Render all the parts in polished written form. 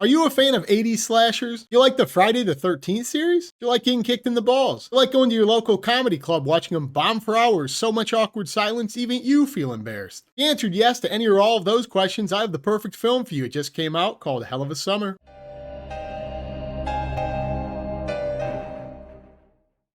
Are you a fan of 80s slashers? You like the Friday the 13th series? You like getting kicked in the balls? You like going to your local comedy club watching them bomb for hours, so much awkward silence, even you feel embarrassed? If you answered yes to any or all of those questions, I have the perfect film for you. It just came out called Hell of a Summer.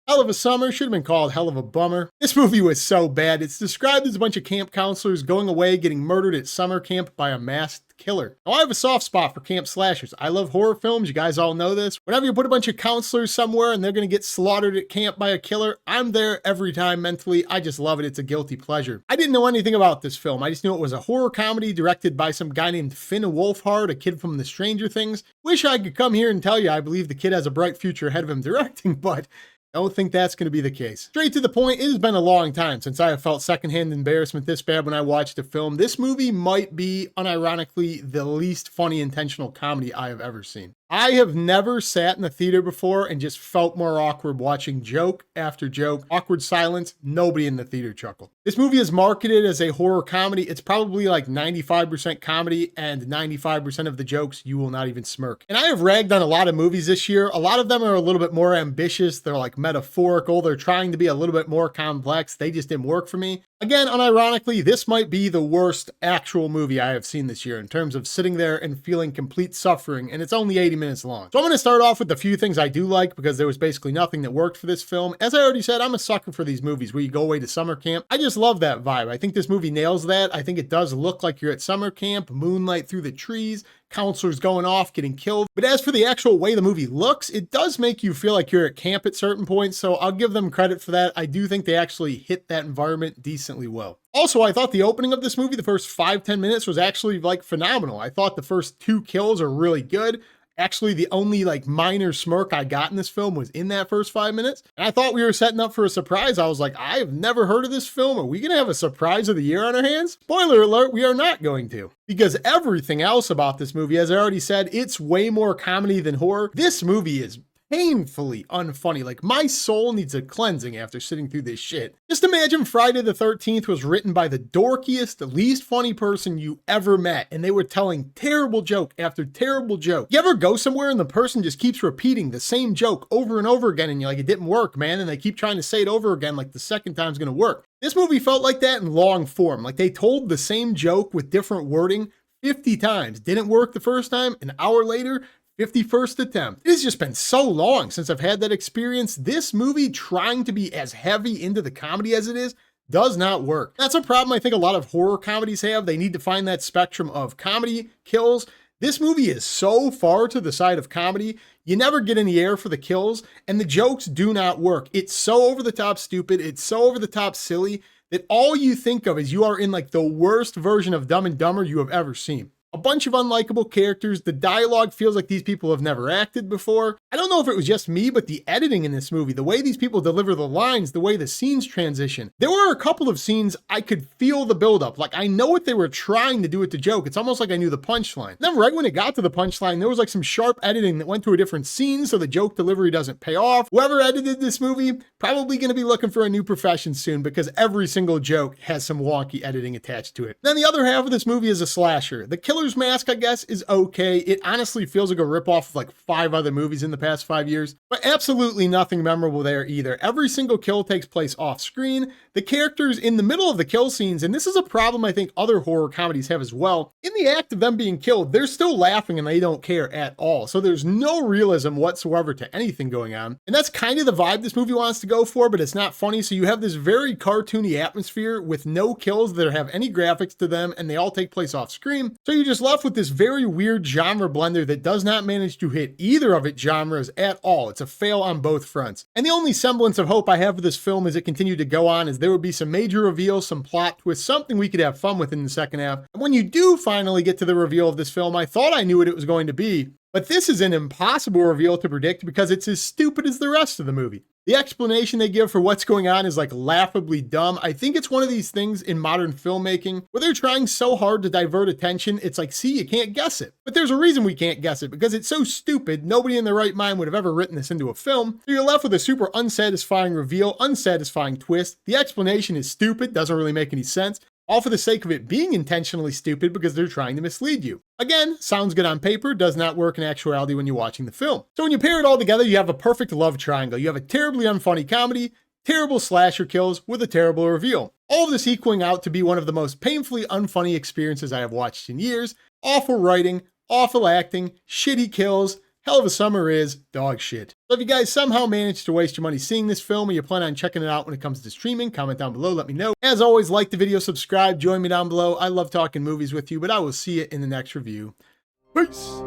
Hell of a Summer should have been called Hell of a Bummer. This movie was so bad. It's described as a bunch of camp counselors going away getting murdered at summer camp by a masked killer. Now, I have a soft spot for camp slashers. I love horror films. You guys all know this. Whenever you put a bunch of counselors somewhere and they're going to get slaughtered at camp by a killer, I'm there every time mentally. I just love it. It's a guilty pleasure. I didn't know anything about this film. I just knew it was a horror comedy directed by some guy named Finn Wolfhard, a kid from the Stranger Things. Wish I could come here and tell you I believe the kid has a bright future ahead of him directing, but I don't think that's going to be the case. Straight to the point, it has been a long time since I have felt secondhand embarrassment this bad when I watched a film. This movie might be, unironically, the least funny intentional comedy I have ever seen. I have never sat in a theater before and just felt more awkward watching joke after joke, awkward silence, nobody in the theater chuckled. This movie is marketed as a horror comedy. It's probably like 95% comedy and 95% of the jokes you will not even smirk. And I have ragged on a lot of movies this year. A lot of them are a little bit more ambitious. They're like metaphorical. They're trying to be a little bit more complex. They just didn't work for me. Again, unironically, this might be the worst actual movie I have seen this year in terms of sitting there and feeling complete suffering, and it's only 80 minutes long. So I'm going to start off with the few things I do like because there was basically nothing that worked for this film. As I already said, I'm a sucker for these movies where you go away to summer camp. I just love that vibe. I think this movie nails that. I think it does look like you're at summer camp, moonlight through the trees, counselors going off, getting killed. But as for the actual way the movie looks, it does make you feel like you're at camp at certain points, so I'll give them credit for that. I do think they actually hit that environment decently well. Also, I thought the opening of this movie, the first 5-10 minutes, was actually like phenomenal. I thought the first 2 kills are really good. Actually, the only like minor smirk I got in this film was in that first 5 minutes. And I thought we were setting up for a surprise. I was like, I've never heard of this film. Are we going to have a surprise of the year on our hands? Spoiler alert, we are not going to. Because everything else about this movie, as I already said, it's way more comedy than horror. This movie is painfully unfunny. Like, my soul needs a cleansing after sitting through this shit. Just imagine Friday the 13th was written by the dorkiest, least funny person you ever met, and they were telling terrible joke after terrible joke. You ever go somewhere and the person just keeps repeating the same joke over and over again, and you're like, it didn't work, man, and they keep trying to say it over again like the second time's gonna work. This movie felt like that in long form. Like, they told the same joke with different wording 50 times. Didn't work the first time, an hour later, 51st attempt. It has just been so long since I've had that experience. This movie, trying to be as heavy into the comedy as it is, does not work. That's a problem I think a lot of horror comedies have. They need to find that spectrum of comedy, kills. This movie is so far to the side of comedy, you never get any air for the kills, and the jokes do not work. It's so over the top stupid, it's so over the top silly, that all you think of is you are in like the worst version of Dumb and Dumber you have ever seen. A bunch of unlikable characters. The dialogue feels like these people have never acted before. I don't know if it was just me, but the editing in this movie, the way these people deliver the lines, the way the scenes transition. There were a couple of scenes I could feel the buildup. Like, I know what they were trying to do with the joke. It's almost like I knew the punchline. Then right when it got to the punchline, there was like some sharp editing that went to a different scene so the joke delivery doesn't pay off. Whoever edited this movie, probably going to be looking for a new profession soon because every single joke has some wonky editing attached to it. Then the other half of this movie is a slasher. The killer's mask, I guess, is okay. It honestly feels like a ripoff of like 5 other movies in the past 5 years, but absolutely nothing memorable there either. Every single kill takes place off screen. The characters in the middle of the kill scenes, and this is a problem I think other horror comedies have as well, in the act of them being killed, they're still laughing and they don't care at all. So there's no realism whatsoever to anything going on. And that's kind of the vibe this movie wants to go for, but it's not funny. So you have this very cartoony atmosphere with no kills that have any graphics to them, and they all take place off screen. So you're just left with this very weird genre blender that does not manage to hit either of its genres at all. It's a fail on both fronts. And the only semblance of hope I have for this film as it continued to go on is there would be some major reveals, some plot twists, something we could have fun with in the second half. And when you do finally get to the reveal of this film, I thought I knew what it was going to be, but this is an impossible reveal to predict because it's as stupid as the rest of the movie. The explanation they give for what's going on is like laughably dumb. I think it's one of these things in modern filmmaking where they're trying so hard to divert attention. It's like, see, you can't guess it. But there's a reason we can't guess it, because it's so stupid. Nobody in their right mind would have ever written this into a film. So you're left with a super unsatisfying reveal, unsatisfying twist. The explanation is stupid, doesn't really make any sense. all for the sake of it being intentionally stupid because they're trying to mislead you. Again, sounds good on paper, does not work in actuality when you're watching the film. So when you pair it all together, you have a perfect love triangle. You have a terribly unfunny comedy, terrible slasher kills with a terrible reveal. All of this equaling out to be one of the most painfully unfunny experiences I have watched in years. Awful writing, awful acting, shitty kills. Hell of a Summer is dog shit. So if you guys somehow managed to waste your money seeing this film or you plan on checking it out when it comes to streaming, comment down below, let me know. As always, like the video, subscribe, join me down below. I love talking movies with you, but I will see you in the next review. Peace!